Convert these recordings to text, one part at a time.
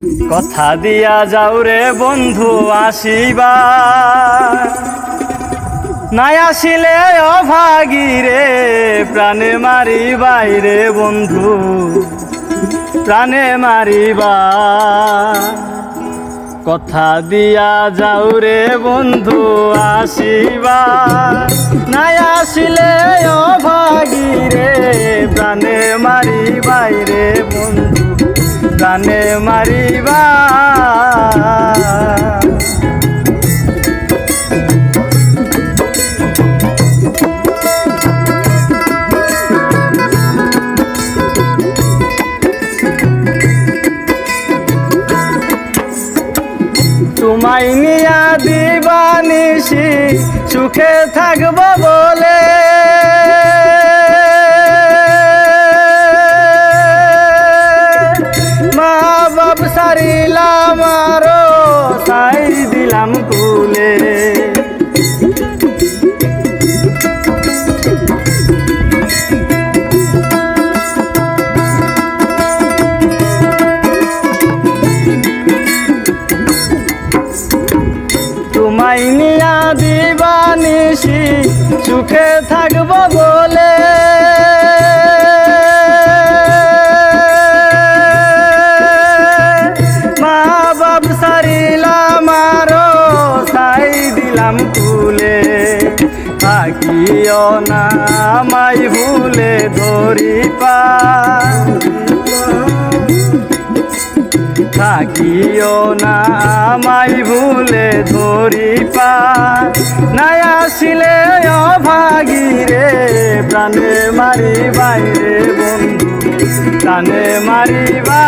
কথা দিয়া যাও রে বন্ধু আসিবা, নাই আসিলে অভাগী রে প্রাণে মারিবাই রে বন্ধু প্রাণে মারিবা। কথা দিয়া যাও রে বন্ধু আসিবা, নাই আসিলে অভাগী রে প্রাণে মারিবাই রে বন্ধু প্রাণে মারিবা। তোমায় নিয়া দিবানিশি সুখে থাকব বলে, মা বাপ সারিলাম আরো সাই দিলাম কুলে। তোমায় নিয়া দিবানিশি সুখে থাকব বলে, মা বাপ সারিলাম আরো সাই দিলাম কুলে। থাকিও না আমায় ভুলে ধরি পা, থাকিও না আমায় ভুলে ধরি পা, নাই আসিলে অভাগী রে প্রাণে মারিবাই রে বন্ধু প্রাণে মারিবা।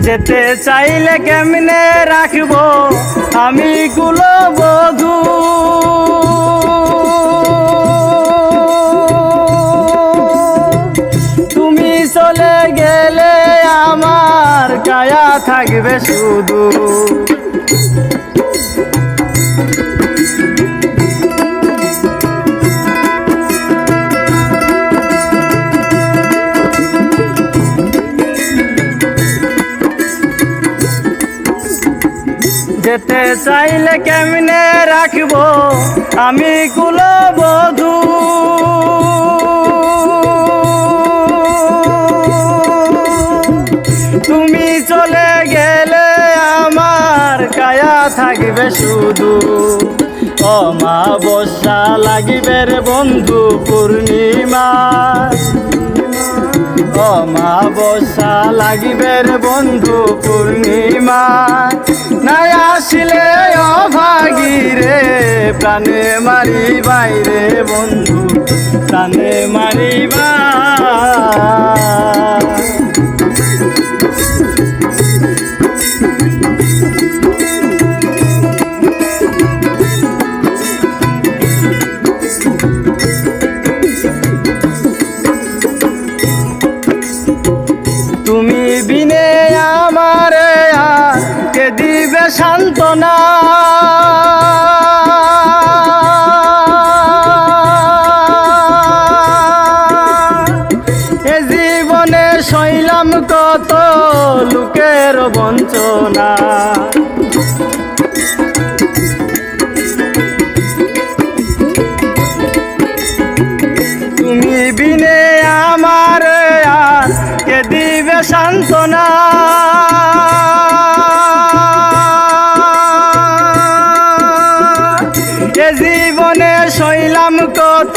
যেতে চাইলে কেমনে রাখবো আমি কুলবধূ, তুমি চলে গেলে আমার কায়া থাকবে শুধু। যেতে চাইলে কেমনে রাখবো আমি কুলবধূ, তুমি চলে গেলে আমার কায়া থাকবে শুধু। অমাবস্যা লাগিবে রে বন্ধু পূর্ণিমা, অমাবস্যা লাগিবে রে বন্ধু পূর্ণিমা, নাই আসিলে অভাগী রে প্রাণে মারিবাই রে বন্ধু প্রাণে মারিবা। তুমি বিনে আমারে আর কে দিবে সান্ত্বনা, এ জীবনে সইলাম কত লোকের বঞ্চনা। তুমি বিনে আমার আর কে দিবে সান্ত্বনা, এ জীবনে সইলাম কত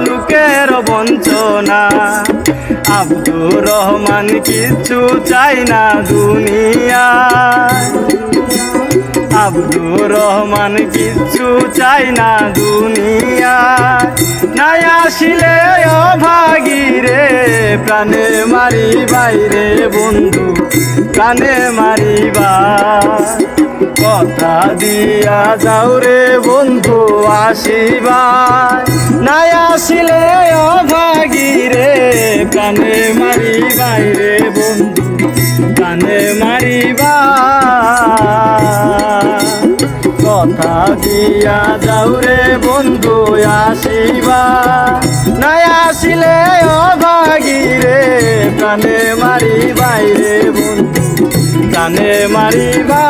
লোকের বঞ্চনা। আব্দুর রহমান কিচ্ছু চাই না দুনিয়া, আব্দুর রহমান কিচ্ছু চাই না দুনিয়া, নাই আসিলে অভাগী রে প্রাণে মারিবাই রে বন্ধু প্রাণে মারিবা। কথা দিয়া যাও রে বন্ধু আসিবার, নাই আসিলে অভাগী রে প্রাণে মারিবাই রে বন্ধু প্রাণে মারিবা। কথা দিয়া যাও রে বন্ধু আসিবা, নাই আসিলে অভাগী রে প্রাণে মারিবাই রে বন্ধু প্রাণে মারিবা।